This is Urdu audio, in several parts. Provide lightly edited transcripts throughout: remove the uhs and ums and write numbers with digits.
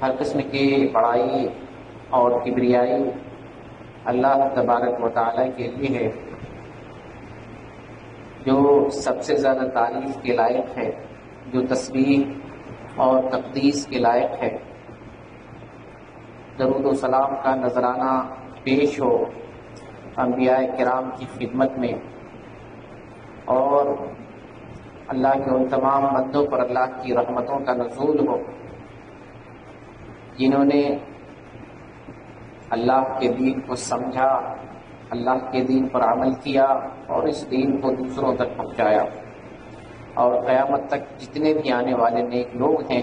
ہر قسم کی بڑائی اور کبریائی اللہ تبارک و تعالیٰ کے لیے ہے، جو سب سے زیادہ تعریف کے لائق ہے، جو تسبیح اور تقدیس کے لائق ہے۔ درود و سلام کا نذرانہ پیش ہو انبیاء کرام کی خدمت میں، اور اللہ کے ان تمام بندوں پر اللہ کی رحمتوں کا نزول ہو جنہوں نے اللہ کے دین کو سمجھا، اللہ کے دین پر عمل کیا اور اس دین کو دوسروں تک پہنچایا، اور قیامت تک جتنے بھی آنے والے نیک لوگ ہیں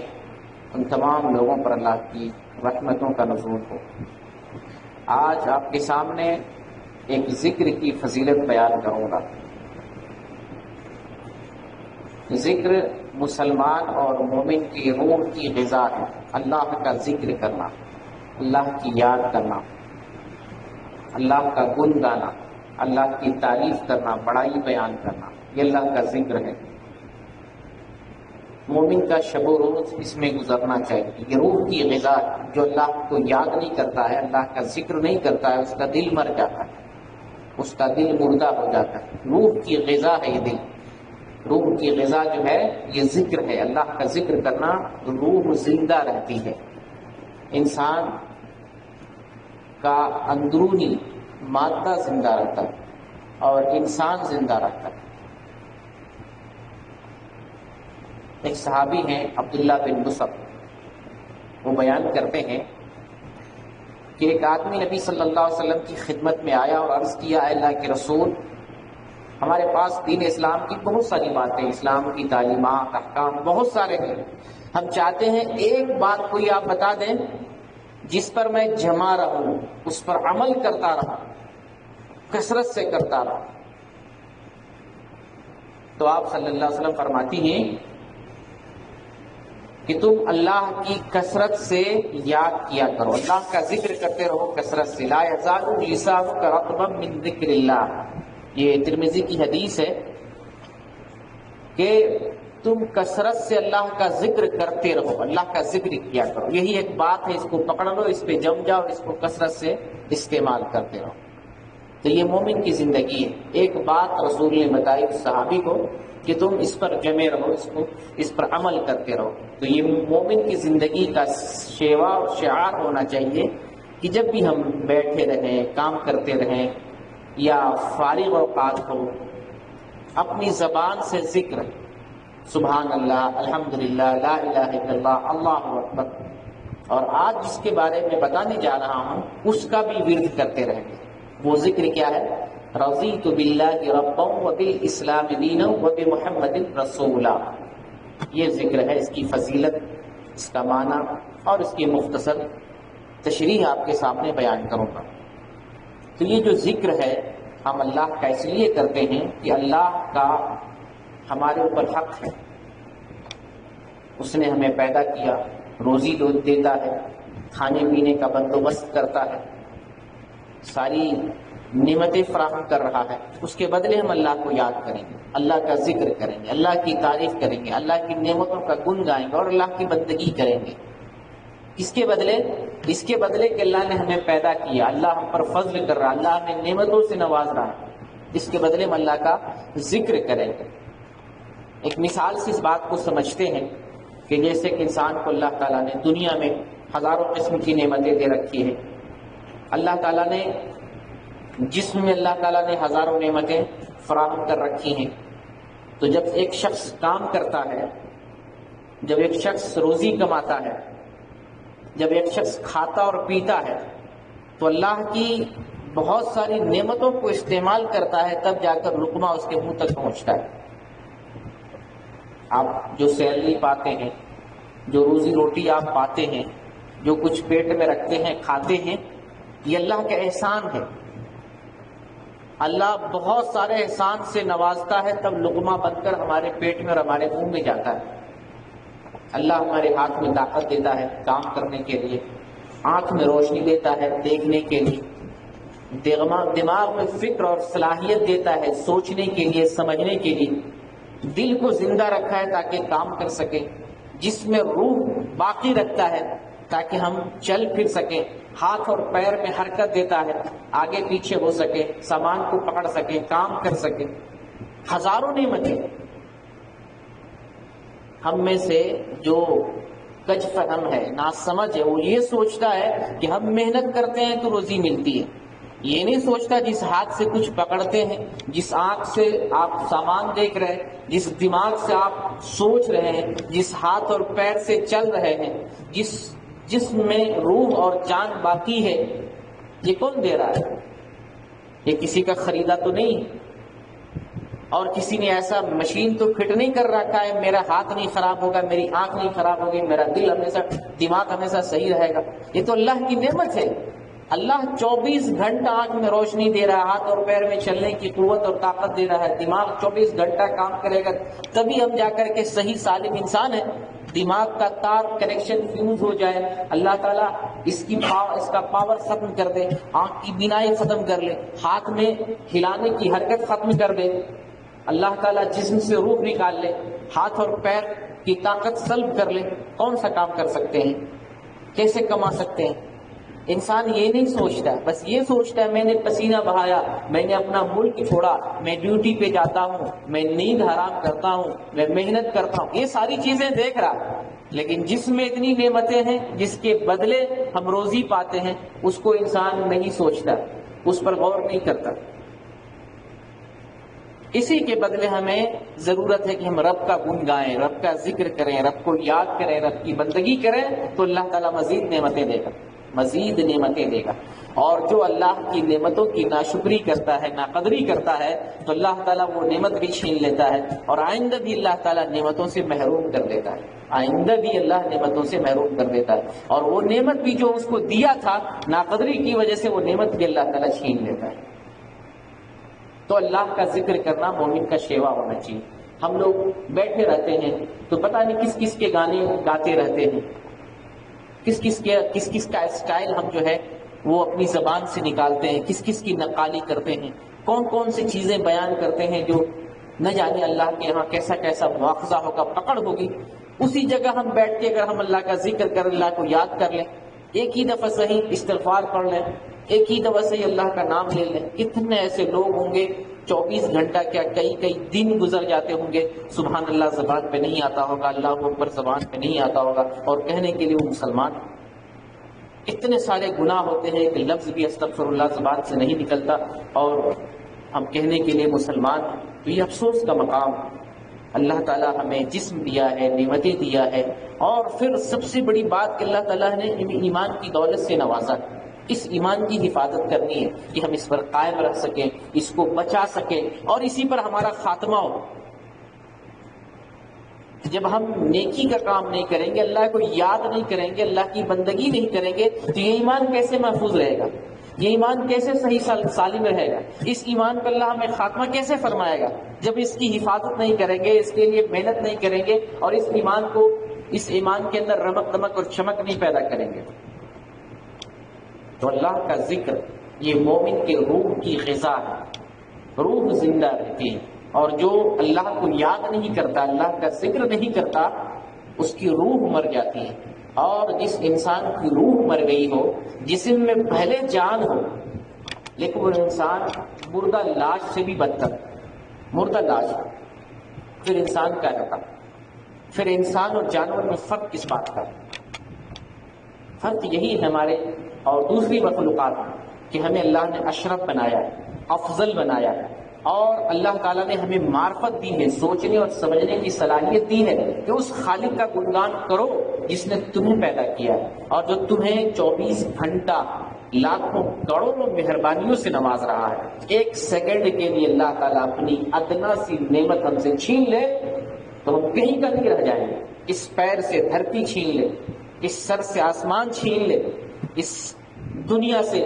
ان تمام لوگوں پر اللہ کی رحمتوں کا نزول ہو۔ آج آپ کے سامنے ایک ذکر کی فضیلت بیان کروں گا۔ ذکر مسلمان اور مومن کی روح کی غذا ہے۔ اللہ کا ذکر کرنا، اللہ کی یاد کرنا، اللہ کا گن گانا، اللہ کی تعریف کرنا، بڑائی بیان کرنا، یہ اللہ کا ذکر ہے۔ مومن کا شب و روز اس میں گزرنا چاہیے۔ یہ روح کی غذا ہے۔ جو اللہ کو یاد نہیں کرتا ہے، اللہ کا ذکر نہیں کرتا ہے، اس کا دل مر جاتا ہے، اس کا دل مردہ ہو جاتا ہے۔ روح کی غذا ہے یہ دل، روح کی غذا جو ہے یہ ذکر ہے۔ اللہ کا ذکر کرنا روح زندہ رہتی ہے، انسان کا اندرونی مادہ زندہ رہتا ہے اور انسان زندہ رہتا ہے۔ ایک صحابی ہیں عبداللہ بن مصعب، وہ بیان کرتے ہیں کہ ایک آدمی نبی صلی اللہ علیہ وسلم کی خدمت میں آیا اور عرض کیا، اے اللہ کے رسول، ہمارے پاس دین اسلام کی بہت ساری باتیں، اسلام کی تعلیمات، احکام بہت سارے ہیں، ہم چاہتے ہیں ایک بات کوئی آپ بتا دیں جس پر میں جمع رہوں، اس پر عمل کرتا رہا، کثرت سے کرتا رہا۔ تو آپ صلی اللہ علیہ وسلم فرماتی ہیں کہ تم اللہ کی کثرت سے یاد کیا کرو، اللہ کا ذکر کرتے رہو کثرت سے۔ لا یزال لسانک رطبا من ذکر اللہ، یہ ترمذی کی حدیث ہے کہ تم کثرت سے اللہ کا ذکر کرتے رہو، اللہ کا ذکر کیا کرو۔ یہی ایک بات ہے، اس کو پکڑ لو، اس پہ جم جاؤ، اس کو کثرت سے استعمال کرتے رہو۔ تو یہ مومن کی زندگی ہے۔ ایک بات رسول نے بتائی صحابی کو کہ تم اس پر جمے رہو، اس پر عمل کرتے رہو۔ تو یہ مومن کی زندگی کا شیوا اور شعار ہونا چاہیے کہ جب بھی ہم بیٹھے رہیں، کام کرتے رہیں یا فارغ اوقات ہو، اپنی زبان سے ذکر، سبحان اللہ، الحمدللہ، لا الہ الا اللہ، اللہ اکبر، اور آج جس کے بارے میں بتانے جا رہا ہوں اس کا بھی ورد کرتے رہیں گے۔ وہ ذکر کیا ہے؟ رضیت باللہ ربا وبالاسلام دینا وبمحمد رسولا، یہ ذکر ہے۔ اس کی فضیلت، اس کا معنی اور اس کی مختصر تشریح آپ کے سامنے بیان کروں گا۔ تو یہ جو ذکر ہے ہم اللہ کا اس لیے کرتے ہیں کہ اللہ کا ہمارے اوپر حق ہے، اس نے ہمیں پیدا کیا، روزی دیتا ہے، کھانے پینے کا بندوبست کرتا ہے، ساری نعمتیں فراہم کر رہا ہے۔ اس کے بدلے ہم اللہ کو یاد کریں گے، اللہ کا ذکر کریں گے، اللہ کی تعریف کریں گے، اللہ کی نعمتوں کا گن گائیں گے اور اللہ کی بندگی کریں گے۔ اس کے بدلے کہ اللہ نے ہمیں پیدا کیا، اللہ ہم پر فضل کر رہا، اللہ ہمیں نعمتوں سے نواز رہا ہے، اس کے بدلے ہم اللہ کا ذکر کریں گے۔ ایک مثال سے اس بات کو سمجھتے ہیں کہ جیسے کہ انسان کو اللہ تعالیٰ نے دنیا میں ہزاروں قسم کی نعمتیں دے رکھی ہیں، اللہ تعالیٰ نے جسم میں اللہ تعالیٰ نے ہزاروں نعمتیں فراہم کر رکھی ہیں۔ تو جب ایک شخص کام کرتا ہے، جب ایک شخص روزی کماتا ہے، جب ایک شخص کھاتا اور پیتا ہے، تو اللہ کی بہت ساری نعمتوں کو استعمال کرتا ہے، تب جا کر لقمہ اس کے منہ تک پہنچتا ہے۔ آپ جو سیلری پاتے ہیں، جو روزی روٹی آپ پاتے ہیں، جو کچھ پیٹ میں رکھتے ہیں، کھاتے ہیں، یہ اللہ کا احسان ہے۔ اللہ بہت سارے احسان سے نوازتا ہے، تب لقمہ بن کر ہمارے پیٹ میں اور ہمارے منہ میں جاتا ہے۔ اللہ ہمارے ہاتھ میں طاقت دیتا ہے کام کرنے کے لیے، آنکھ میں روشنی دیتا ہے دیکھنے کے لیے، دماغ میں فکر اور صلاحیت دیتا ہے سوچنے کے لیے، سمجھنے کے لیے، دل کو زندہ رکھا ہے تاکہ کام کر سکے، جس میں روح باقی رکھتا ہے تاکہ ہم چل پھر سکیں، ہاتھ اور پیر میں حرکت دیتا ہے، آگے پیچھے ہو سکے، سامان کو پکڑ سکیں، کام کر سکیں، ہزاروں نعمتیں۔ ہم میں سے جو کج فہم ہے، ناسمجھ ہے، وہ یہ سوچتا ہے کہ ہم محنت کرتے ہیں تو روزی ملتی ہے، یہ نہیں سوچتا جس ہاتھ سے کچھ پکڑتے ہیں، جس آنکھ سے آپ سامان دیکھ رہے ہیں، جس دماغ سے آپ سوچ رہے ہیں، جس ہاتھ اور پیر سے چل رہے ہیں، جس جسم میں روح اور جان باقی ہے، یہ کون دے رہا ہے؟ یہ کسی کا خریدا تو نہیں، اور کسی نے ایسا مشین تو فٹ نہیں کر رکھا ہے میرا ہاتھ نہیں خراب ہوگا، میری آنکھ نہیں خراب ہوگی، میرا دل ہمیشہ، دماغ ہمیشہ صحیح رہے گا۔ یہ تو اللہ کی نعمت ہے۔ اللہ 24 گھنٹہ آنکھ میں روشنی دے رہا ہے، ہاتھ اور پیر میں چلنے کی قوت اور طاقت دے رہا ہے، دماغ 24 گھنٹہ کام کرے گا، تبھی ہم جا کر کے صحیح سالم انسان ہے۔ دماغ کا تار کنیکشن فیوز ہو جائے، اللہ تعالیٰ اس کا پاور ختم کر دے، آنکھ کی بینائی ختم کر لے، ہاتھ میں ہلانے کی حرکت ختم کر دے، اللہ تعالیٰ جسم سے روح نکال لے، ہاتھ اور پیر کی طاقت سلب کر لے، کون سا کام کر سکتے ہیں؟ کیسے کما سکتے ہیں؟ انسان یہ نہیں سوچتا، بس یہ سوچتا ہے میں نے پسینہ بہایا، میں نے اپنا ملک چھوڑا، میں ڈیوٹی پہ جاتا ہوں، میں نیند حرام کرتا ہوں، میں محنت کرتا ہوں، یہ ساری چیزیں دیکھ رہا، لیکن جس میں اتنی نعمتیں ہیں جس کے بدلے ہم روزی پاتے ہیں، اس کو انسان نہیں سوچتا، اس پر غور نہیں کرتا۔ اسی کے بدلے ہمیں ضرورت ہے کہ ہم رب کا گن گائیں، رب کا ذکر کریں، رب کو یاد کریں، رب کی بندگی کریں، تو اللہ تعالیٰ مزید نعمتیں دے گا، مزید نعمتیں دے گا۔ اور جو اللہ کی نعمتوں کی ناشکری کرتا ہے، ناقدری کرتا ہے، تو اللہ تعالیٰ وہ نعمت بھی چھین لیتا ہے، اور آئندہ بھی اللہ تعالیٰ نعمتوں سے محروم کر دیتا ہے، آئندہ بھی اللہ نعمتوں سے محروم کر دیتا ہے، اور وہ نعمت بھی جو اس کو دیا تھا، ناقدری کی وجہ سے وہ نعمت بھی اللہ تعالیٰ چھین لیتا ہے۔ تو اللہ کا ذکر کرنا مومن کا شیوا ہونا چاہیے۔ ہم لوگ بیٹھے رہتے ہیں تو پتہ نہیں کس کس کے گانے گاتے رہتے ہیں، کس کس کا اسٹائل ہم جو ہے وہ اپنی زبان سے نکالتے ہیں، کس کس کی نقالی کرتے ہیں، کون کون سی چیزیں بیان کرتے ہیں جو نہ جانے اللہ کے یہاں کیسا کیسا مواخذہ ہوگا، پکڑ ہوگی۔ اسی جگہ ہم بیٹھ کے اگر ہم اللہ کا ذکر کر، اللہ کو یاد کر لیں، ایک ہی دفعہ صحیح استغفار پڑھ لیں، ایک ہی دفعہ سے اللہ کا نام لے لیں، کتنے ایسے لوگ ہوں گے 24 گھنٹہ کیا کئی دن گزر جاتے ہوں گے، سبحان اللہ زبان پہ نہیں آتا ہوگا، اللہ اکبر زبان پہ نہیں آتا ہوگا، اور کہنے کے لیے وہ مسلمان۔ اتنے سارے گناہ ہوتے ہیں کہ لفظ بھی استغفر اللہ زبان سے نہیں نکلتا، اور ہم کہنے کے لیے مسلمان ہیں۔ تو یہ افسوس کا مقام، اللہ تعالیٰ ہمیں جسم دیا ہے، نعمتیں دیا ہے، اور پھر سب سے بڑی بات کہ اللہ تعالیٰ نے ایمان کی دولت سے نوازا ہے۔ اس ایمان کی حفاظت کرنی ہے کہ ہم اس پر قائم رہ سکیں، اس کو بچا سکیں، اور اسی پر ہمارا خاتمہ ہو۔ جب ہم نیکی کا کام نہیں کریں گے، اللہ کو یاد نہیں کریں گے، اللہ کی بندگی نہیں کریں گے، تو یہ ایمان کیسے محفوظ رہے گا؟ یہ ایمان کیسے صحیح سالم رہے گا؟ اس ایمان پر اللہ ہمیں خاتمہ کیسے فرمائے گا جب اس کی حفاظت نہیں کریں گے، اس کے لیے محنت نہیں کریں گے، اور اس ایمان کے اندر رمق دمک اور چمک نہیں پیدا کریں گے؟ تو اللہ کا ذکر یہ مومن کے روح کی غذا ہے، روح زندہ رہتی ہے، اور جو اللہ کو یاد نہیں کرتا، اللہ کا ذکر نہیں کرتا، اس کی روح مر جاتی ہے۔ اور جس انسان کی روح مر گئی ہو، جسم میں پہلے جان ہو، لیکن وہ انسان مردہ لاش سے بھی بدتر، مردہ لاش، پھر انسان کیا رہتا؟ پھر انسان اور جانور میں فرق کس بات کا؟ فرق یہی ہے ہمارے اور دوسری مخلوقات کہ ہمیں اللہ نے اشرف بنایا ہے، افضل بنایا ہے، اور اللہ تعالیٰ نے ہمیں معرفت دی ہے، سوچنے اور سمجھنے کی صلاحیت دی ہے کہ اس خالق کا گنگان کرو جس نے تمہیں پیدا کیا ہے، اور جو تمہیں 24 گھنٹہ لاکھوں کروڑوں مہربانیوں سے نواز رہا ہے۔ ایک سیکنڈ کے لیے اللہ تعالیٰ اپنی ادنا سی نعمت ہم سے چھین لے تو ہم کہیں کا نہیں رہ جائیں گے۔ اس پیر سے دھرتی چھین لے، اس سر سے آسمان چھین لے، اس دنیا سے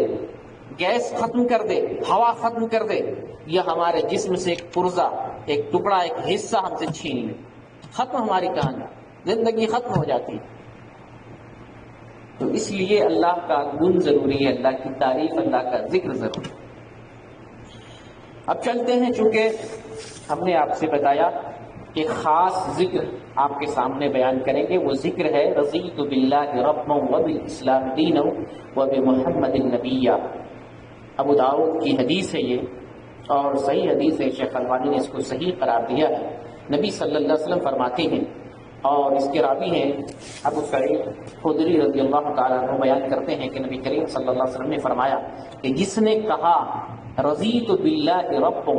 گیس ختم کر دے، ہوا ختم کر دے، یا ہمارے جسم سے ایک پرزہ، ایک ٹکڑا، ایک حصہ ہم سے چھین لے، ختم ہماری کہانی، زندگی ختم ہو جاتی ہے۔ تو اس لیے اللہ کا گن ضروری ہے، اللہ کی تعریف، اللہ کا ذکر ضروری ہے۔ اب چلتے ہیں، چونکہ ہم نے آپ سے بتایا ایک خاص ذکر آپ کے سامنے بیان کریں گے. وہ ذکر ہے رضیت باللہ ربا وبالاسلام دینا وبمحمد نبیا. ابو داؤد کی حدیث ہے یہ اور صحیح حدیث ہے. شیخ البانی نے اس کو صحیح قرار دیا ہے. نبی صلی اللہ علیہ وسلم فرماتے ہیں اور اس کے راوی ہیں ابو سعید خدری رضی اللہ تعالیٰ عنہ بیان کرتے ہیں کہ نبی کریم صلی اللہ علیہ وسلم نے فرمایا کہ جس نے کہا رضیت باللہ رب،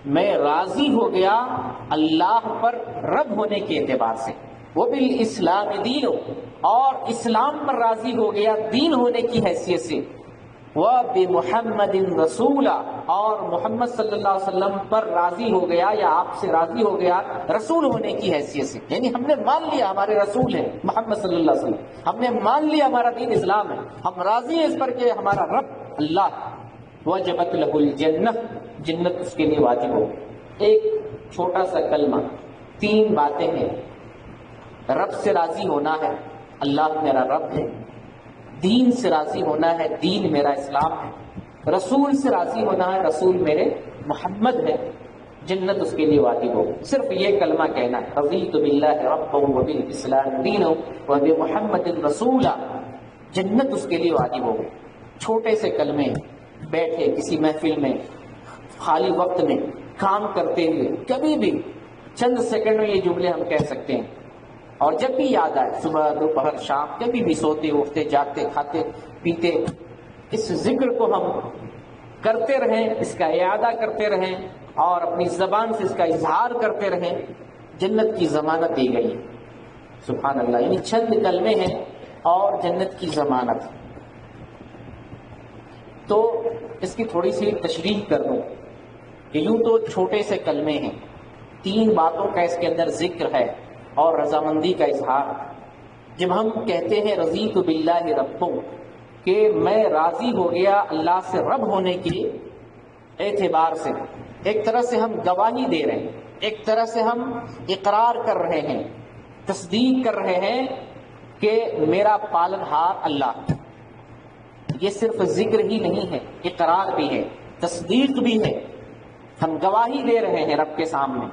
میں راضی ہو گیا اللہ پر رب ہونے کے اعتبار سے، وہ بالاسلام دین، اور اسلام پر راضی ہو گیا دین ہونے کی حیثیت سے، وہ بمحمد رسولہ، اور محمد صلی اللہ علیہ وسلم پر راضی ہو گیا یا آپ سے راضی ہو گیا رسول ہونے کی حیثیت سے. یعنی ہم نے مان لیا ہمارے رسول ہیں محمد صلی اللہ علیہ وسلم، ہم نے مان لیا ہمارا دین اسلام ہے، ہم راضی ہیں اس پر کہ ہمارا رب اللہ. وجبت لہ الجنہ، جنت اس کے لیے واجب ہو. ایک چھوٹا سا کلمہ، 3 باتیں ہیں. رب سے راضی ہونا ہے، اللہ میرا رب ہے. دین سے راضی ہونا ہے، دین میرا اسلام ہے. رسول سے راضی ہونا ہے، رسول میرے محمد ہے. جنت اس کے لیے واجب ہو. صرف یہ کلمہ کہنا ہے، رضیت باللہ ربا وبالاسلام دینا وبمحمد رسولا. جنت اس کے لیے واجب ہو. چھوٹے سے کلمے، بیٹھے کسی محفل میں، خالی وقت میں، کام کرتے ہوئے، کبھی بھی چند سیکنڈ میں یہ جملے ہم کہہ سکتے ہیں. اور جب بھی یاد آئے، صبح دوپہر شام، کبھی بھی سوتے اٹھتے جاگتے کھاتے پیتے، اس ذکر کو ہم کرتے رہیں، اس کا اعادہ کرتے رہیں اور اپنی زبان سے اس کا اظہار کرتے رہیں. جنت کی ضمانت دی گئی ہے. سبحان اللہ. یعنی چند کلمے ہیں اور جنت کی ضمانت. تو اس کی تھوڑی سی تشریح کر دوں کہ یوں تو چھوٹے سے کلمے ہیں، 3 باتوں کا اس کے اندر ذکر ہے اور رضامندی کا اظہار. جب ہم کہتے ہیں رضیت باللہ رب، کہ میں راضی ہو گیا اللہ سے رب ہونے کے اعتبار سے، ایک طرح سے ہم گواہی دے رہے ہیں، ایک طرح سے ہم اقرار کر رہے ہیں، تصدیق کر رہے ہیں کہ میرا پالنہار اللہ. یہ صرف ذکر ہی نہیں ہے، اقرار بھی ہے، تصدیق بھی ہے. ہم گواہی دے رہے ہیں رب کے سامنے.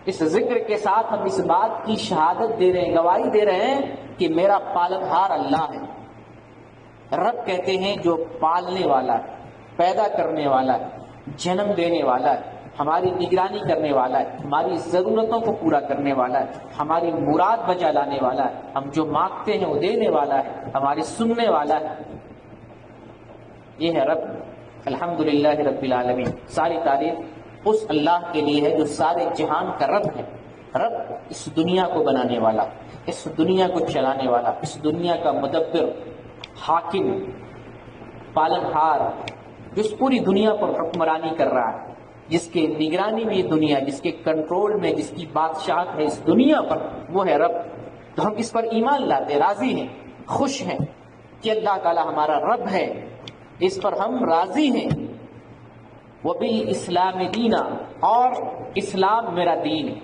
اس ذکر کے ساتھ ہم اس بات کی شہادت دے رہے ہیں، گواہی دے رہے ہیں کہ میرا پالنہار اللہ ہے. رب کہتے ہیں جو پالنے والا ہے، پیدا کرنے والا ہے، جنم دینے والا ہے، ہماری نگرانی کرنے والا ہے، ہماری ضرورتوں کو پورا کرنے والا ہے، ہماری مراد بجا لانے والا ہے، ہم جو مانگتے ہیں وہ دینے والا ہے، ہماری سننے والا ہے. یہ ہے رب. الحمدللہ رب العالمین. ساری تعریف اس اللہ کے لیے ہے جو سارے جہان کا رب ہے. رب اس دنیا کو بنانے والا، اس دنیا کو چلانے والا، اس دنیا کا مدبر، حاکم، پالنہار، جس پوری دنیا پر حکمرانی کر رہا ہے، جس کے نگرانی میں یہ دنیا، جس کے کنٹرول میں، جس کی بادشاہت ہے اس دنیا پر، وہ ہے رب. تو ہم اس پر ایمان لاتے، راضی ہیں، خوش ہیں کہ اللہ تعالی ہمارا رب ہے، اس پر ہم راضی ہیں. وبالاسلام دینا، اور اسلام میرا دین ہے،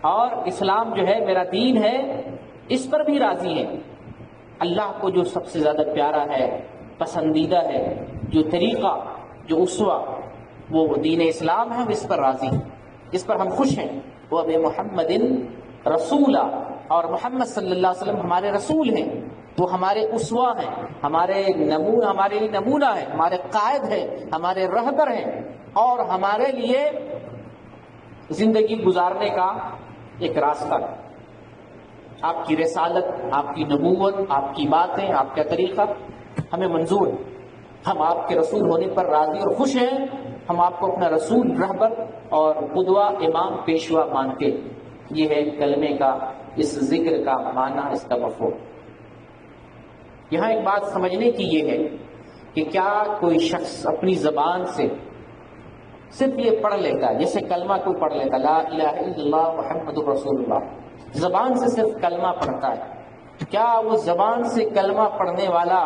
اور اسلام جو ہے میرا دین ہے، اس پر بھی راضی ہیں. اللہ کو جو سب سے زیادہ پیارا ہے، پسندیدہ ہے، جو طریقہ، جو اسوہ، وہ دین اسلام ہے، ہم اس پر راضی ہیں، اس پر ہم خوش ہیں. وہ محمد رسولہ، اور محمد صلی اللہ علیہ وسلم ہمارے رسول ہیں، وہ ہمارے اسوہ ہیں، ہمارے لیے نمونہ ہے، ہمارے قائد ہیں، ہمارے رہبر ہیں، اور ہمارے لیے زندگی گزارنے کا ایک راستہ ہے. آپ کی رسالت، آپ کی نبوت، آپ کی باتیں، آپ کا طریقہ ہمیں منظور ہے. ہم آپ کے رسول ہونے پر راضی اور خوش ہیں. ہم آپ کو اپنا رسول، رہبر اور قدوہ، امام، پیشوا مانتے. یہ ہے کلمے کا، اس ذکر کا معنی، اس کا مفہوم. یہاں ایک بات سمجھنے کی یہ ہے کہ کیا کوئی شخص اپنی زبان سے صرف یہ پڑھ لیتا ہے، جیسے کلمہ کوئی پڑھ لیتا، لا الہ الا اللہ محمد رسول اللہ، زبان سے صرف کلمہ پڑھتا ہے، کیا وہ زبان سے کلمہ پڑھنے والا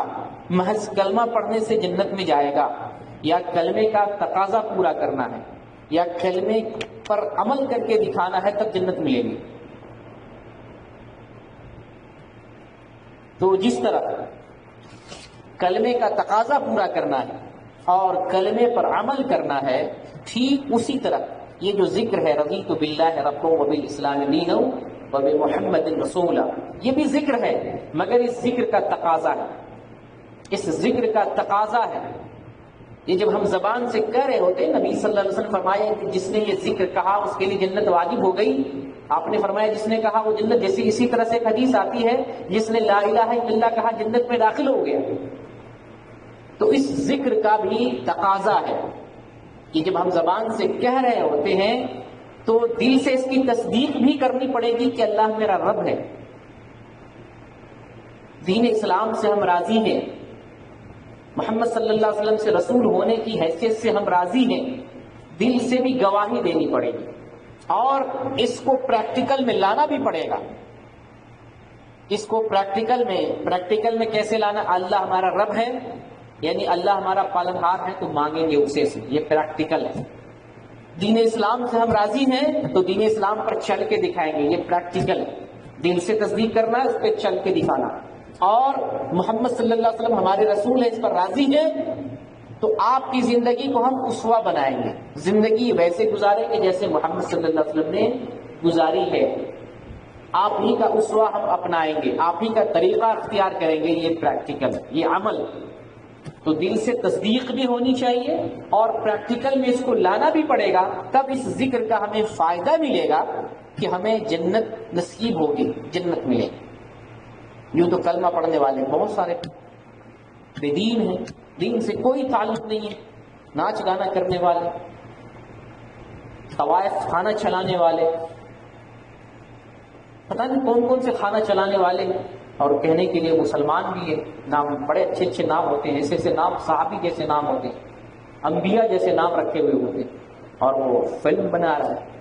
محض کلمہ پڑھنے سے جنت میں جائے گا، یا کلمے کا تقاضا پورا کرنا ہے، یا کلمے پر عمل کر کے دکھانا ہے تب جنت ملے گی؟ تو جس طرح کلمے کا تقاضا پورا کرنا ہے اور کلمے پر عمل کرنا ہے، ٹھیک اسی طرح یہ جو ذکر ہے رضیت باللہ ربا وبالاسلام دینا وبمحمد رسولا، یہ بھی ذکر ہے، مگر اس ذکر کا تقاضا ہے، اس ذکر کا تقاضا ہے۔ یہ جب ہم زبان سے کہہ رہے ہوتے ہیں، نبی صلی اللہ علیہ وسلم فرمایا کہ جس نے یہ ذکر کہا اس کے لیے جنت واجب ہو گئی۔ آپ نے فرمایا جس نے کہا وہ جنت، جیسے اسی طرح سے ایک حدیث آتی ہے جس نے لا الہ الا اللہ کہا جنت میں داخل ہو گیا۔ تو اس ذکر کا بھی تقاضا ہے کہ جب ہم زبان سے کہہ رہے ہوتے ہیں تو دل سے اس کی تصدیق بھی کرنی پڑے گی کہ اللہ میرا رب ہے، دین اسلام سے ہم راضی ہیں، محمد صلی اللہ علیہ وسلم سے رسول ہونے کی حیثیت سے ہم راضی ہیں، دل سے بھی گواہی دینی پڑے گی اور اس کو پریکٹیکل میں لانا بھی پڑے گا۔ اس کو پریکٹیکل میں کیسے لانا؟ اللہ ہمارا رب ہے، یعنی اللہ ہمارا پالنہار ہے تو مانگیں گے اسے سے، یہ پریکٹیکل ہے۔ دین اسلام سے ہم راضی ہیں تو دین اسلام پر چل کے دکھائیں گے، یہ پریکٹیکل ہے۔ دل سے تصدیق کرنا، اس پہ چل کے دکھانا۔ اور محمد صلی اللہ علیہ وسلم ہمارے رسول ہیں، اس پر راضی ہیں تو آپ کی زندگی کو ہم اسوہ بنائیں گے، زندگی ویسے گزاریں گے جیسے محمد صلی اللہ علیہ وسلم نے گزاری ہے، آپ ہی کا اسوہ ہم اپنائیں گے، آپ ہی کا طریقہ اختیار کریں گے، یہ پریکٹیکل ہے، یہ عمل۔ تو دل سے تصدیق بھی ہونی چاہیے اور پریکٹیکل میں اس کو لانا بھی پڑے گا، تب اس ذکر کا ہمیں فائدہ ملے گا کہ ہمیں جنت نصیب ہوگی، جنت ملے گی۔ یوں تو کلمہ پڑھنے والے بہت سارے بے دین ہیں، دین سے کوئی تعلق نہیں ہے، ناچ گانا کرنے والے، طوائف کھانا چلانے والے، پتہ نہیں کون کون سے کھانا چلانے والے ہیں، اور کہنے کے لیے مسلمان بھی ہے، نام بڑے اچھے اچھے نام ہوتے ہیں، ایسے ایسے نام، صحابی جیسے نام ہوتے ہیں، انبیاء جیسے نام رکھے ہوئے ہوتے ہیں، اور وہ فلم بنا رہا ہے،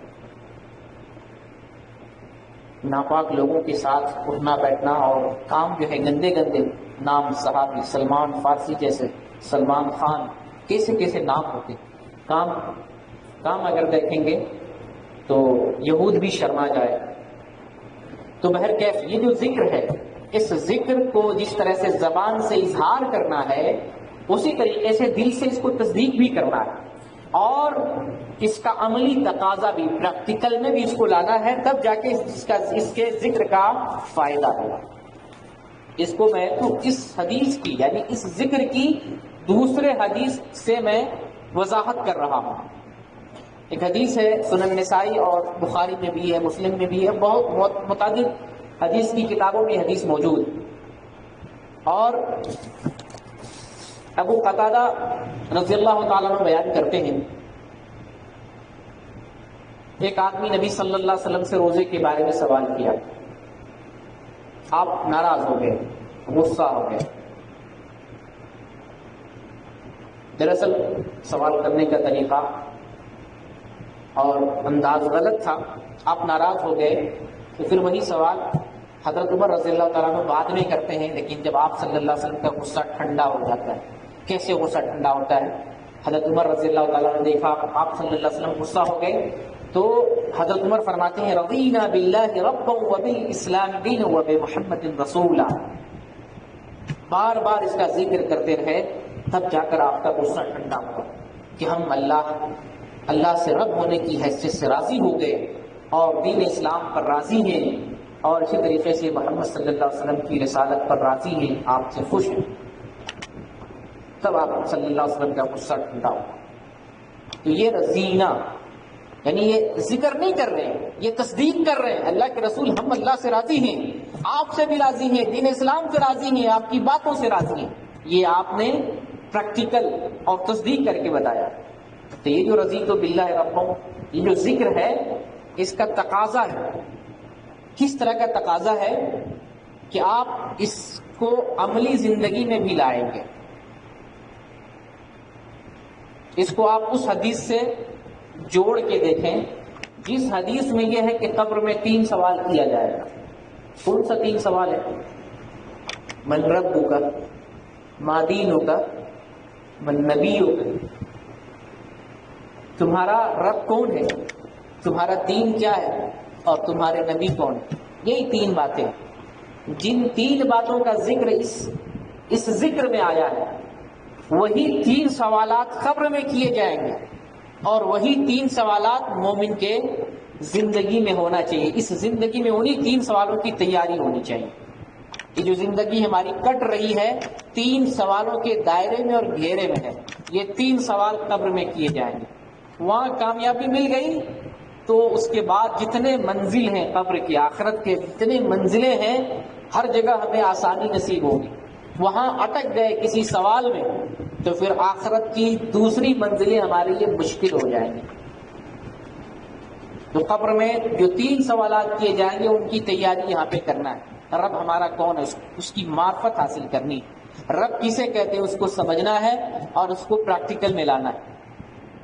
ناپاک لوگوں کے ساتھ اٹھنا بیٹھنا اور کام جو ہے گندے گندے نام، صحابی، سلمان فارسی جیسے، سلمان خان، کیسے کیسے نام ہوتے ہیں۔ کام اگر دیکھیں گے تو یہود بھی شرما جائے۔ تو بہرکیف یہ جو ذکر ہے، اس ذکر کو جس طرح سے زبان سے اظہار کرنا ہے اسی طریقے سے دل سے اس کو تصدیق بھی کرنا ہے، اور اس کا عملی تقاضا بھی، پریکٹیکل میں بھی اس کو لانا ہے، تب جا کے اس کے ذکر کا فائدہ ہوگا۔ اس کو میں تو اس حدیث کی، یعنی اس ذکر کی دوسرے حدیث سے میں وضاحت کر رہا ہوں۔ ایک حدیث ہے سنن نسائی اور بخاری میں بھی ہے، مسلم میں بھی ہے، بہت متعدد حدیث کی کتابوں میں حدیث موجود، اور ابو قتادہ رضی اللہ تعالیٰ عنہ بیان کرتے ہیں، ایک آدمی نبی صلی اللہ علیہ وسلم سے روزے کے بارے میں سوال کیا، آپ ناراض ہو گئے، غصہ ہو گئے۔ دراصل سوال کرنے کا طریقہ اور انداز غلط تھا، آپ ناراض ہو گئے تو پھر وہی سوال حضرت عمر رضی اللہ تعالیٰ عنہ بعد میں کرتے ہیں، لیکن جب آپ صلی اللہ علیہ وسلم کا غصہ ٹھنڈا ہو جاتا ہے، کیسے غصہ ٹھنڈا ہوتا ہے؟ حضرت عمر رضی اللہ تعالیٰ نے دیکھا آپ صلی اللہ علیہ وسلم غصہ ہو گئے تو حضرت عمر فرماتے ہیں رضینا باللہ ربا وبالاسلام دینا وبمحمد رسولا، بار بار اس کا ذکر کرتے رہے، تب جا کر آپ کا غصہ ٹھنڈا ہوا کہ ہم اللہ سے رب ہونے کی حیثیت سے راضی ہو گئے اور دین اسلام پر راضی ہیں، اور اسی طریقے سے محمد صلی اللہ علیہ وسلم کی رسالت پر راضی ہیں، آپ سے خوش ہیں، تب آپ صلی اللہ علیہ وسلم کا غصہ ٹھنڈا ہوا۔ تو یہ رضینا، یعنی یہ ذکر نہیں کر رہے ہیں، یہ تصدیق کر رہے ہیں، اللہ کے رسول ہم اللہ سے راضی ہیں، آپ سے بھی راضی ہیں، دین اسلام سے راضی ہیں، آپ کی باتوں سے راضی ہیں، یہ آپ نے پریکٹیکل اور تصدیق کر کے بتایا۔ تو یہ جو رضیت باللہ ربا، یہ جو ذکر ہے اس کا تقاضا ہے، کس طرح کا تقاضا ہے کہ آپ اس کو عملی زندگی میں بھی لائیں گے۔ اس کو آپ اس حدیث سے جوڑ کے دیکھیں جس حدیث میں یہ ہے کہ قبر میں 3 سوال کیا جائے گا۔ کون سا 3 سوال ہے؟ من ربک، ما دینک، من نبیک، تمہارا رب کون ہے، تمہارا دین کیا ہے، اور تمہارے نبی کون ہے۔ یہی 3 باتیں، جن 3 باتوں کا ذکر اس ذکر میں آیا ہے، وہی 3 سوالات قبر میں کیے جائیں گے۔ اور وہی 3 سوالات مومن کے زندگی میں ہونا چاہیے. اس زندگی میں انہی 3 سوالوں کی تیاری ہونی چاہیے. یہ جو زندگی ہماری کٹ رہی ہے 3 سوالوں کے دائرے میں اور گھیرے میں ہے. یہ 3 سوال قبر میں کیے جائیں گے. وہاں کامیابی مل گئی تو اس کے بعد جتنے منزل ہیں قبر کی، آخرت کے جتنے منزلیں ہیں، ہر جگہ ہمیں آسانی نصیب ہوگی. وہاں اٹک گئے کسی سوال میں تو پھر آخرت کی دوسری منزلیں ہمارے لیے مشکل ہو جائیں گی. تو قبر میں جو 3 سوالات کیے جائیں گے ان کی تیاری یہاں پہ کرنا ہے. رب ہمارا کون ہے اس کی معرفت حاصل کرنی ہے. رب کسے کہتے ہیں اس کو سمجھنا ہے اور اس کو پریکٹیکل میں لانا ہے.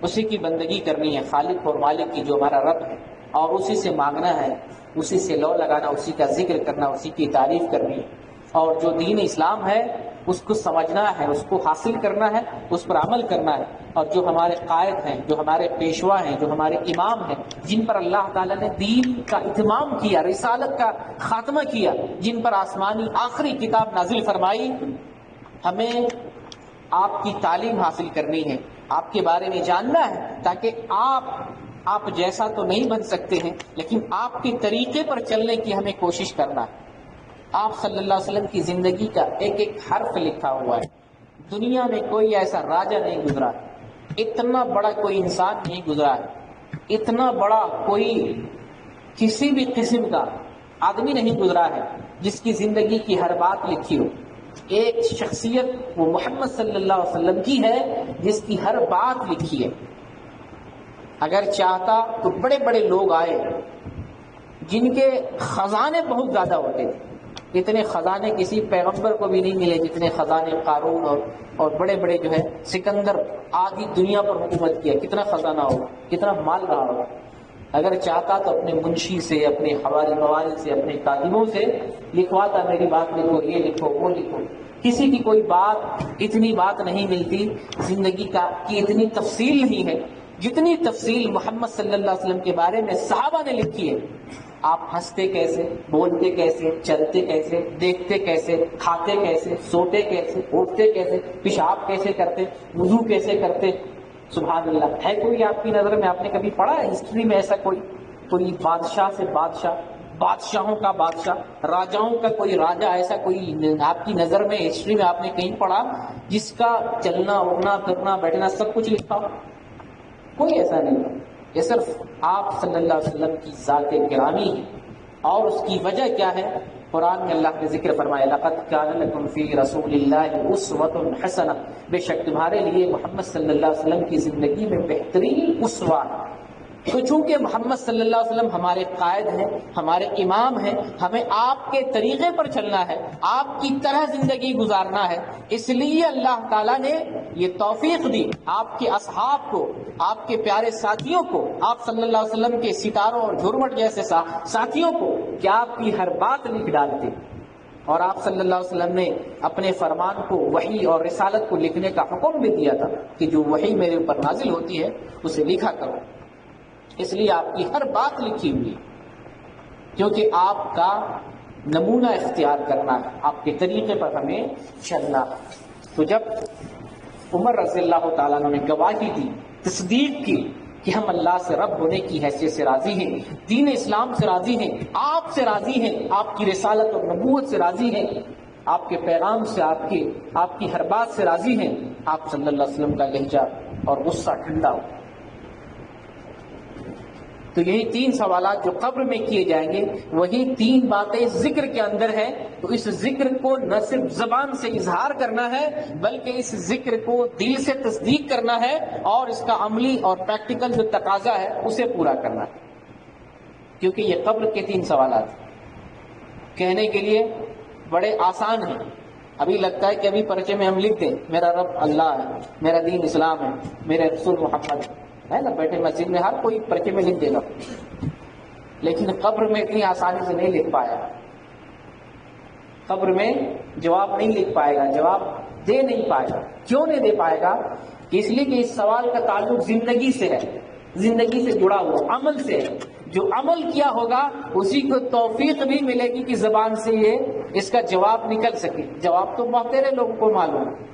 اسی کی بندگی کرنی ہے، خالق اور مالک کی جو ہمارا رب ہے، اور اسی سے مانگنا ہے، اسی سے لو لگانا، اسی کا ذکر کرنا، اسی کی تعریف کرنی ہے. اور جو دین اسلام ہے اس کو سمجھنا ہے، اس کو حاصل کرنا ہے، اس پر عمل کرنا ہے. اور جو ہمارے قائد ہیں، جو ہمارے پیشوا ہیں، جو ہمارے امام ہیں، جن پر اللہ تعالیٰ نے دین کا اتمام کیا، رسالت کا خاتمہ کیا، جن پر آسمانی آخری کتاب نازل فرمائی، ہمیں آپ کی تعلیم حاصل کرنی ہے، آپ کے بارے میں جاننا ہے، تاکہ آپ جیسا تو نہیں بن سکتے ہیں لیکن آپ کے طریقے پر چلنے کی ہمیں کوشش کرنا ہے. آپ صلی اللہ علیہ وسلم کی زندگی کا ایک ایک حرف لکھا ہوا ہے. دنیا میں کوئی ایسا راجہ نہیں گزرا، اتنا بڑا کوئی انسان نہیں گزرا ہے، اتنا بڑا کوئی کسی بھی قسم کا آدمی نہیں گزرا ہے جس کی زندگی کی ہر بات لکھی ہو. ایک شخصیت وہ محمد صلی اللہ علیہ وسلم کی ہے جس کی ہر بات لکھی ہے. اگر چاہتا تو بڑے بڑے لوگ آئے جن کے خزانے بہت زیادہ ہوتے تھے. اتنے خزانے کسی پیغمبر کو بھی نہیں ملے جتنے خزانے قارون اور بڑے بڑے جو ہے سکندر آدھی دنیا پر حکومت کیا. کتنا خزانہ ہوگا، کتنا مال رہا ہوگا. اگر چاہتا تو اپنے منشی سے، اپنے حوالی موالد سے، اپنے کاتبوں سے لکھواتا، میری بات لکھو، یہ لکھو، وہ لکھو. کسی کی کوئی بات، اتنی بات نہیں ملتی. زندگی کی اتنی تفصیل نہیں ہے جتنی تفصیل محمد صلی اللہ علیہ وسلم کے بارے میں صحابہ نے لکھی ہے. آپ ہنستے کیسے، بولتے کیسے، چلتے کیسے، دیکھتے کیسے، کھاتے کیسے، سوتے کیسے، اٹھتے کیسے، پیشاب کیسے کرتے، وضو کیسے کرتے. سبحان اللہ. ہے کوئی آپ کی نظر میں، آپ نے کبھی پڑھا ہے ہسٹری میں ایسا کوئی بادشاہ سے بادشاہ، بادشاہوں کا بادشاہ، راجاؤں کا کوئی راجا، ایسا کوئی آپ کی نظر میں ہسٹری میں آپ نے کہیں پڑھا جس کا چلنا اٹھنا پھرنا بیٹھنا سب کچھ لکھا ہو؟ کوئی ایسا نہیں. یہ صرف آپ صلی اللہ علیہ وسلم کی ذات گرامی ہے. اور اس کی وجہ کیا ہے؟ قرآن میں اللہ نے ذکر فرمایا، لقد کان لکم فی رسول اللہ اسوۃ حسنہ، بے شک تمہارے لیے محمد صلی اللہ علیہ وسلم کی زندگی میں بہترین اسوہ. تو چونکہ محمد صلی اللہ علیہ وسلم ہمارے قائد ہیں، ہمارے امام ہیں، ہمیں آپ کے طریقے پر چلنا ہے، آپ کی طرح زندگی گزارنا ہے. اس لیے اللہ تعالیٰ نے یہ توفیق دی آپ کے اصحاب کو، آپ کے پیارے ساتھیوں کو، آپ صلی اللہ علیہ وسلم کے ستاروں اور جھرمٹ جیسے ساتھیوں کو کہ آپ کی ہر بات لکھ ڈالتے. اور آپ صلی اللہ علیہ وسلم نے اپنے فرمان کو، وحی اور رسالت کو لکھنے کا حکم بھی دیا تھا کہ جو وحی میرے اوپر نازل ہوتی ہے اسے لکھا کرو. اس لیے آپ کی ہر بات لکھی ہوئی، کیونکہ آپ کا نمونہ اختیار کرنا ہے، آپ کے طریقے پر ہمیں چلنا. تو جب عمر رضی اللہ تعالیٰ عنہ نے گواہی دی، تصدیق کی کہ ہم اللہ سے رب ہونے کی حیثیت سے راضی ہیں، دین اسلام سے راضی ہیں، آپ سے راضی ہیں، آپ کی رسالت اور نبوت سے راضی ہیں، آپ کے پیغام سے، آپ کی ہر بات سے راضی ہیں، آپ صلی اللہ علیہ وسلم کا لہجہ اور غصہ ٹھنڈا ہو. تو یہی 3 سوالات جو قبر میں کیے جائیں گے، وہی 3 باتیں ذکر کے اندر ہیں. تو اس ذکر کو نہ صرف زبان سے اظہار کرنا ہے بلکہ اس ذکر کو دل سے تصدیق کرنا ہے اور اس کا عملی اور پریکٹیکل جو تقاضا ہے اسے پورا کرنا ہے. کیونکہ یہ قبر کے 3 سوالات کہنے کے لیے بڑے آسان ہیں. ابھی لگتا ہے کہ ابھی پرچے میں ہم لکھ دیں میرا رب اللہ ہے، میرا دین اسلام ہے، میرے رسول محمد ہے نا. بیٹھے مسجد میں ہر کوئی پرچے میں لکھ دے گا، لیکن قبر میں اتنی آسانی سے نہیں لکھ پایا. قبر میں جواب نہیں لکھ پائے گا، جواب دے نہیں پائے گا. کیوں نہیں دے پائے گا؟ کہ اس لیے کہ اس سوال کا تعلق زندگی سے ہے، زندگی سے جڑا ہوا عمل سے ہے. جو عمل کیا ہوگا اسی کو توفیق بھی ملے گی کہ زبان سے یہ اس کا جواب نکل سکے. جواب تو بہت تیرے لوگوں کو معلوم ہے.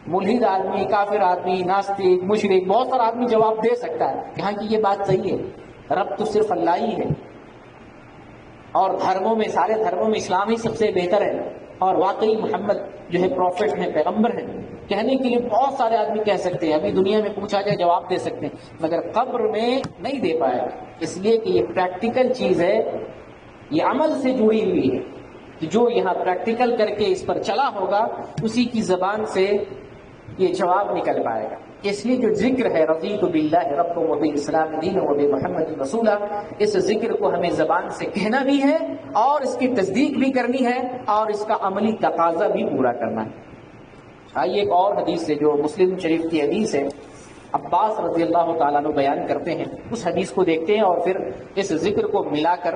ملحد آدمی، کافر آدمی، ناستک، مشرک، بہت سارا آدمی جواب دے سکتا ہے کہ ہاں کہ یہ بات صحیح ہے، رب تو صرف اللہ ہی ہے، اور دھرموں میں، سارے دھرموں میں اسلام ہی سب سے بہتر ہے، اور واقعی محمد جو ہے پروفٹ ہیں، پیغمبر ہیں۔ کہنے کے لیے بہت سارے آدمی کہہ سکتے ہیں، ابھی دنیا میں پوچھا جائے جواب دے سکتے ہیں، مگر قبر میں نہیں دے پائے، اس لیے کہ یہ پریکٹیکل چیز ہے، یہ عمل سے جڑی ہوئی ہے، جو یہاں پریکٹیکل کر کے اس پر چلا ہوگا اسی کی زبان سے یہ جواب نکل پائے گا۔ اس لیے جو ذکر ہے رضیت باللہ ربا وبالاسلام دینا وبمحمد رسولا، اس ذکر کو ہمیں زبان سے کہنا بھی ہے اور اس کی تصدیق بھی کرنی ہے اور اس کا عملی تقاضا بھی پورا کرنا ہے۔ آئیے ایک اور حدیث سے جو مسلم شریف کی حدیث ہے، عباس رضی اللہ تعالیٰ عنہ بیان کرتے ہیں، اس حدیث کو دیکھتے ہیں اور پھر اس ذکر کو ملا کر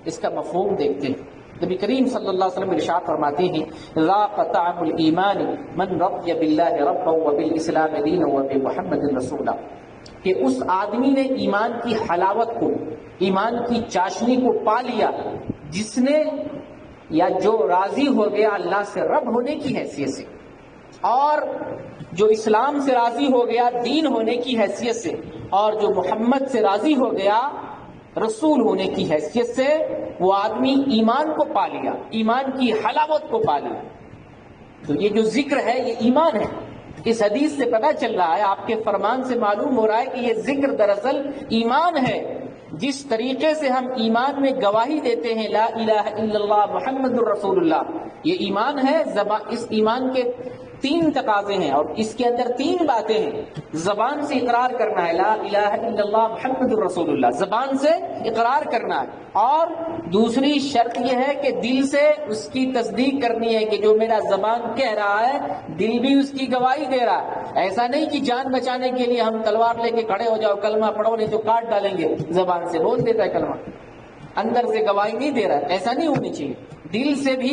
اس کا مفہوم دیکھتے ہیں۔ نبی کریم صلی اللہ علیہ وسلم ارشاد فرماتے ہیں ذاق طعم الایمان من رضی باللہ ربا وبالاسلام دینا وبمحمد رسولا، کہ اس آدمی نے ایمان کی حلاوت کو، ایمان کی چاشنی کو پا لیا جس نے یا جو راضی ہو گیا اللہ سے رب ہونے کی حیثیت سے، اور جو اسلام سے راضی ہو گیا دین ہونے کی حیثیت سے، اور جو محمد سے راضی ہو گیا رسول ہونے کی حیثیت سے، وہ آدمی ایمان کو پا لیا، ایمان کی حلاوت کو پا لیا۔ تو یہ جو ذکر ہے یہ ایمان ہے۔ اس حدیث سے پتہ چل رہا ہے، آپ کے فرمان سے معلوم ہو رہا ہے کہ یہ ذکر دراصل ایمان ہے۔ جس طریقے سے ہم ایمان میں گواہی دیتے ہیں لا الہ الا اللہ محمد الرسول اللہ، یہ ایمان ہے۔ اس ایمان کے تین تقاضے ہیں اور اس کے اندر تین باتیں ہیں۔ زبان سے اقرار کرنا ہے لا الہ الا اللہ محمد الرسول اللہ، زبان سے اقرار کرنا ہے، اور دوسری شرط یہ ہے کہ دل سے اس کی تصدیق کرنی ہے کہ جو میرا زبان کہہ رہا ہے دل بھی اس کی گواہی دے رہا ہے۔ ایسا نہیں کہ جان بچانے کے لیے ہم تلوار لے کے کھڑے ہو جاؤ کلمہ پڑھو نہیں تو کاٹ ڈالیں گے، زبان سے بول دیتا ہے کلمہ، اندر سے گواہی نہیں دے رہا ہے، ایسا نہیں ہونی چاہیے۔ دل سے بھی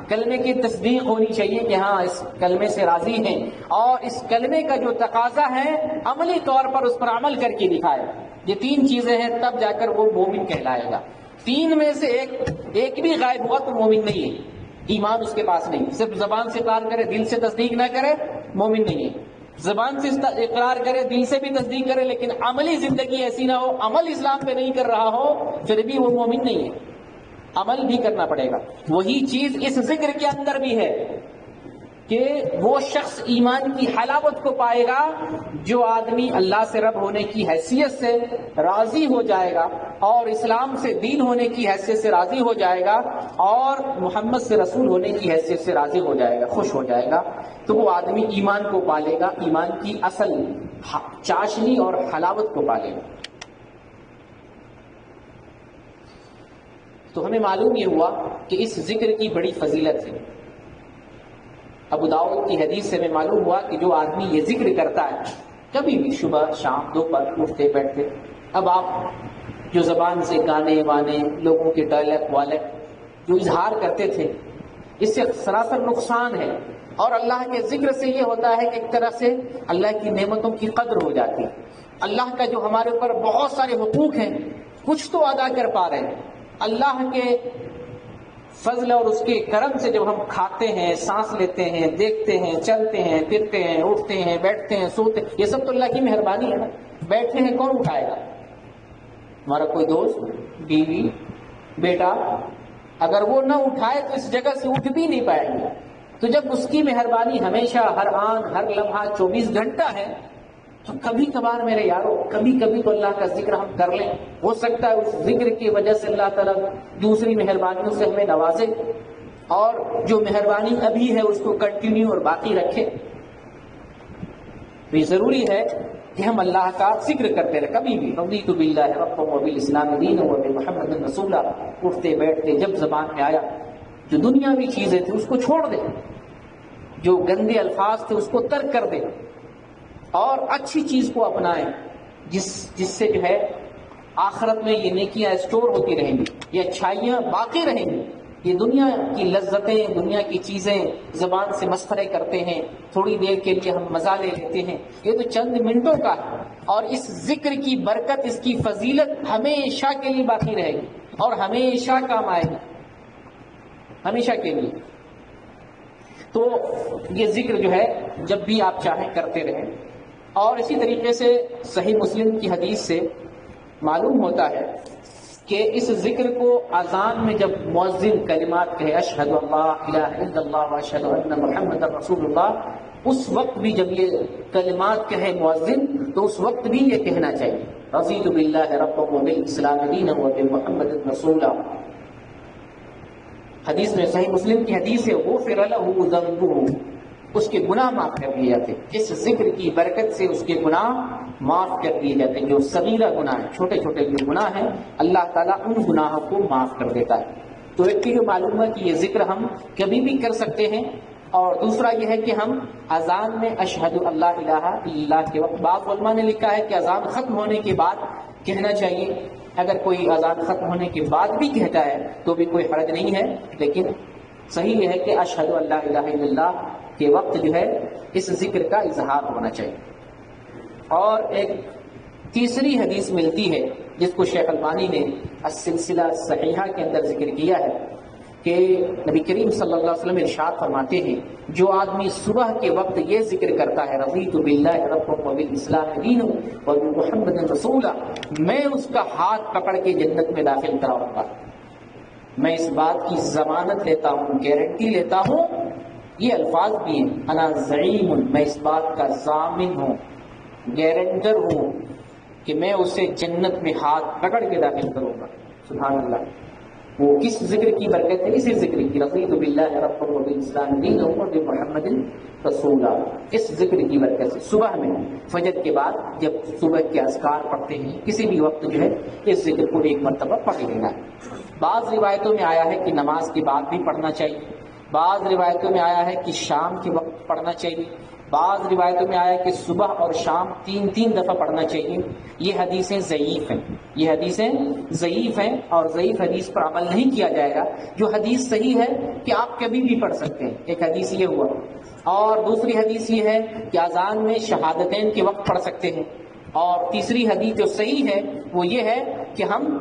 کلمے کی تصدیق ہونی چاہیے کہ ہاں اس کلمے سے راضی ہیں، اور اس کلمے کا جو تقاضا ہے عملی طور پر اس پر عمل کر کے دکھائے۔ یہ تین چیزیں ہیں تب جا کر وہ مومن کہلائے گا۔ تین میں سے ایک بھی غائب ہوا تو مومن نہیں ہے، ایمان اس کے پاس نہیں۔ صرف زبان سے اقرار کرے دل سے تصدیق نہ کرے مومن نہیں ہے، زبان سے اقرار کرے دل سے بھی تصدیق کرے لیکن عملی زندگی ایسی نہ ہو، عمل اسلام پہ نہیں کر رہا ہو، پھر بھی وہ مومن نہیں ہے، عمل بھی کرنا پڑے گا۔ وہی چیز اس ذکر کے اندر بھی ہے کہ وہ شخص ایمان کی حلاوت کو پائے گا جو آدمی اللہ سے رب ہونے کی حیثیت سے راضی ہو جائے گا اور اسلام سے دین ہونے کی حیثیت سے راضی ہو جائے گا اور محمد سے رسول ہونے کی حیثیت سے راضی ہو جائے گا، خوش ہو جائے گا، تو وہ آدمی ایمان کو پالے گا، ایمان کی اصل چاشنی اور حلاوت کو پالے گا۔ تو ہمیں معلوم یہ ہوا کہ اس ذکر کی بڑی فضیلت ہے۔ ابو داؤد کی حدیث سے ہمیں معلوم ہوا کہ جو آدمی یہ ذکر کرتا ہے کبھی بھی صبح شام دوپہر اٹھتے بیٹھتے، اب آپ جو زبان سے گانے وانے لوگوں کے ڈائلیکٹ والٹ جو اظہار کرتے تھے اس سے سراسر نقصان ہے، اور اللہ کے ذکر سے یہ ہوتا ہے کہ ایک طرح سے اللہ کی نعمتوں کی قدر ہو جاتی ہے۔ اللہ کا جو ہمارے اوپر بہت سارے حقوق ہیں کچھ تو ادا کر پا رہے ہیں، اللہ کے فضل اور اس کے کرم سے جب ہم کھاتے ہیں، سانس لیتے ہیں، دیکھتے ہیں، چلتے ہیں، پھرتے ہیں، اٹھتے ہیں، بیٹھتے ہیں، سوتے ہیں، یہ سب تو اللہ کی مہربانی ہے نا۔ بیٹھے ہیں کون اٹھائے گا؟ ہمارا کوئی دوست، بیوی، بیٹا، اگر وہ نہ اٹھائے تو اس جگہ سے اٹھ بھی نہیں پائے گا۔ تو جب اس کی مہربانی ہمیشہ ہر آن ہر لمحہ 24 گھنٹہ ہے تو کبھی کبھار میرے یارو کبھی کبھی تو اللہ کا ذکر ہم کر لیں، ہو سکتا ہے اس ذکر کی وجہ سے اللہ تعالیٰ دوسری مہربانیوں سے ہمیں نوازے اور جو مہربانی ابھی ہے اس کو کنٹینیو اور باقی رکھے۔ تو یہ ضروری ہے کہ ہم اللہ کا ذکر کرتے رہیں کبھی بھی۔ رضیت باللہ ربا وبالاسلام دینا وبمحمد رسولا، اٹھتے بیٹھتے جب زبان میں آیا جو دنیاوی چیزیں تھیں اس کو چھوڑ دیں، جو گندے الفاظ تھے اس کو ترک کر دیں اور اچھی چیز کو اپنائیں جس سے جو ہے آخرت میں یہ نیکیاں اسٹور ہوتی رہیں گی، یہ اچھائیاں باقی رہیں گی۔ یہ دنیا کی لذتیں، دنیا کی چیزیں زبان سے مسخرے کرتے ہیں، تھوڑی دیر کے لیے ہم مزہ لے لیتے ہیں، یہ تو چند منٹوں کا ہے، اور اس ذکر کی برکت، اس کی فضیلت ہمیشہ کے لیے باقی رہے گی اور ہمیشہ کام آئے گی، ہمیشہ کے لیے۔ تو یہ ذکر جو ہے جب بھی آپ چاہیں کرتے رہیں. اور اسی طریقے سے صحیح مسلم کی حدیث سے معلوم ہوتا ہے کہ اس ذکر کو اذان میں جب مؤذن کلمات کہے اشہد اللہ الہ الا اللہ واشہد ان محمد رسول اللہ، اس وقت بھی جب یہ کلمات کہے مؤذن تو اس وقت بھی یہ کہنا چاہیے رضیت باللہ ربا وبالاسلام دینا وبمحمد رسولا. حدیث میں صحیح مسلم کی حدیث ہے غفر له ذنبه، اس کے گناہ معاف کر دیے جاتے ہیں. اس ذکر کی برکت سے اس کے گناہ معاف کر دیے جاتے ہیں. جو صغیرہ گناہ ہیں، چھوٹے چھوٹے جو گناہ ہیں، اللہ تعالیٰ ان گناہوں کو معاف کر دیتا ہے. تو ایک چیز معلوم ہے کہ یہ ذکر ہم کبھی بھی کر سکتے ہیں. اور دوسرا یہ ہے کہ ہم اذان میں اشہد اللہ الہ الا اللہ کے وقت، بعض علماء نے لکھا ہے کہ اذان ختم ہونے کے بعد کہنا چاہیے. اگر کوئی اذان ختم ہونے کے بعد بھی کہتا ہے تو بھی کوئی حرج نہیں ہے، لیکن صحیح یہ ہے کہ اشہد اللہ الہ الا اللہ کے وقت جو ہے اس ذکر کا اظہار ہونا چاہیے. اور ایک تیسری حدیث ملتی ہے جس کو شیخ البانی نے السلسلہ صحیحہ کے اندر ذکر کیا ہے کہ نبی کریم صلی اللہ علیہ وسلم ارشاد فرماتے ہیں جو آدمی صبح کے وقت یہ ذکر کرتا ہے رضیت باللہ ربا وبالاسلام دینا وبمحمد رسولا، میں اس کا ہاتھ پکڑ کے جنت میں داخل کراؤں گا. میں اس بات کی ضمانت لیتا ہوں، گارنٹی لیتا ہوں. یہ الفاظ بھی ہیں انا زعیم، میں اس بات کا ضامن ہوں، گارنٹر ہوں کہ میں اسے جنت میں ہاتھ پکڑ کے داخل کروں گا. سبحان اللہ. وہ کس ذکر کی برکت ہے؟ اسی ذکر کی رضیت باللہ ربا وبالاسلام دینا وبمحمد رسولا. اس ذکر کی برکت سے صبح میں فجر کے بعد جب صبح کے اذکار پڑھتے ہیں کسی بھی وقت جو ہے اس ذکر کو ایک مرتبہ پڑھ لینا ہے. بعض روایتوں میں آیا ہے کہ نماز کے بعد بھی پڑھنا چاہیے، بعض روایتوں میں آیا ہے کہ شام کے وقت پڑھنا چاہیے، بعض روایتوں میں آیا کہ صبح اور شام تین تین دفعہ پڑھنا چاہیے. یہ حدیثیں ضعیف ہیں، یہ حدیثیں ضعیف ہیں اور ضعیف حدیث پر عمل نہیں کیا جائے گا. جو حدیث صحیح ہے کہ آپ کبھی بھی پڑھ سکتے ہیں، ایک حدیث یہ ہوا. اور دوسری حدیث یہ ہے کہ اذان میں شہادتین کے وقت پڑھ سکتے ہیں. اور تیسری حدیث جو صحیح ہے وہ یہ ہے کہ ہم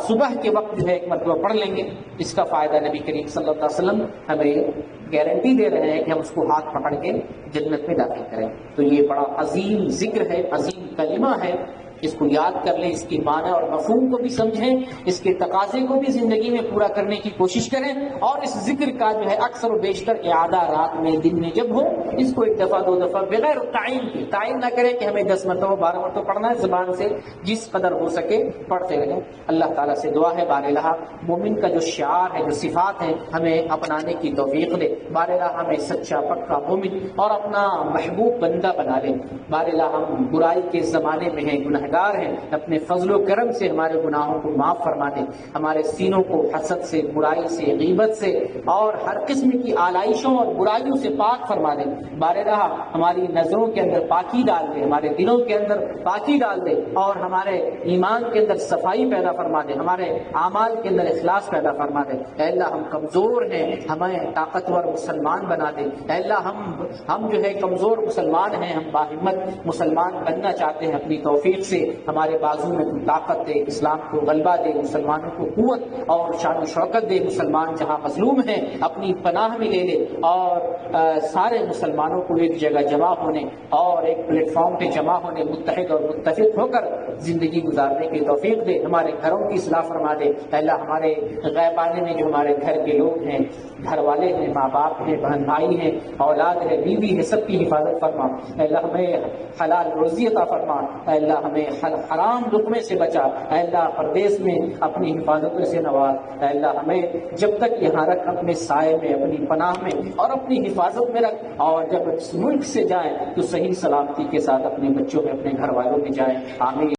صبح کے وقت جو ہے ایک مرتبہ پڑھ لیں گے. اس کا فائدہ نبی کریم صلی اللہ علیہ وسلم ہمیں گارنٹی دے رہے ہیں کہ ہم اس کو ہاتھ پکڑ کے جنت میں داخل کریں. تو یہ بڑا عظیم ذکر ہے، عظیم کلمہ ہے. اس کو یاد کر لیں، اس کی معنی اور مفہوم کو بھی سمجھیں، اس کے تقاضے کو بھی زندگی میں پورا کرنے کی کوشش کریں. اور اس ذکر کا جو ہے اکثر و بیشتر اعادہ رات میں دن میں جب ہو اس کو ایک دفعہ دو دفعہ بغیر تعین نہ کریں کہ ہمیں 10 مرتبہ 12 مرتبہ پڑھنا ہے. زبان سے جس قدر ہو سکے پڑھتے رہیں. اللہ تعالیٰ سے دعا ہے بار الہ مومن کا جو شعار ہے، جو صفات ہیں، ہمیں اپنانے کی توفیق دے. بار الہ ہمیں سچا پکا مومن اور اپنا محبوب بندہ بنا لے. بار الہ ہم برائی کے زمانے میں ہیں، گنہگار ہیں، اپنے فضل و کرم سے ہمارے گناہوں کو معاف فرما دے. ہمارے سینوں کو حسد سے، برائی سے، غیبت سے اور ہر قسم کی آلائشوں اور برائیوں سے پاک فرما دے. بار الہ ہماری نظروں کے اندر پاکی ڈال دے، ہمارے دلوں کے اندر پاکی ڈال دے اور ہمارے ایمان کے اندر صفائی پیدا فرما دے، ہمارے اعمال کے اندر اخلاص پیدا فرما دے. اے اللہ ہم کمزور ہیں، ہمیں طاقتور مسلمان بنا دے. اے اللہ ہم جو ہے کمزور مسلمان ہیں، ہم باہمت مسلمان بننا چاہتے ہیں. اپنی توفیق سے ہمارے بازو میں طاقت دے، اسلام کو غلبہ دے، مسلمانوں کو قوت اور شان و شوکت دے. مسلمان جہاں مظلوم ہیں اپنی پناہ میں لے لے اور سارے مسلمانوں کو ایک جگہ جمع ہونے اور ایک پلیٹ فارم پہ جمع ہونے، متحد اور متفق ہو کر زندگی گزارنے کی توفیق دے. ہمارے گھروں کی اصلاح فرما دے. اے اللہ ہمارے غیبانے میں جو ہمارے گھر کے لوگ ہیں، گھر والے ہیں، ماں باپ ہیں، بہن بھائی ہیں، اولاد ہے، بیوی ہے، سب کی حفاظت فرما. اے اللہ ہمیں حلال روزی عطا فرما. اے اللہ ہمیں حرام لقمے سے بچا. اے اللہ پردیس میں اپنی حفاظتوں سے نواز. اے اللہ ہمیں جب تک یہاں رکھ اپنے سائے میں، اپنی پناہ میں اور اپنی حفاظت میں رکھ. اور جب اس ملک سے جائیں تو صحیح سلامتی کے ساتھ اپنے بچوں میں، اپنے گھر والوں میں جائیں. آمین.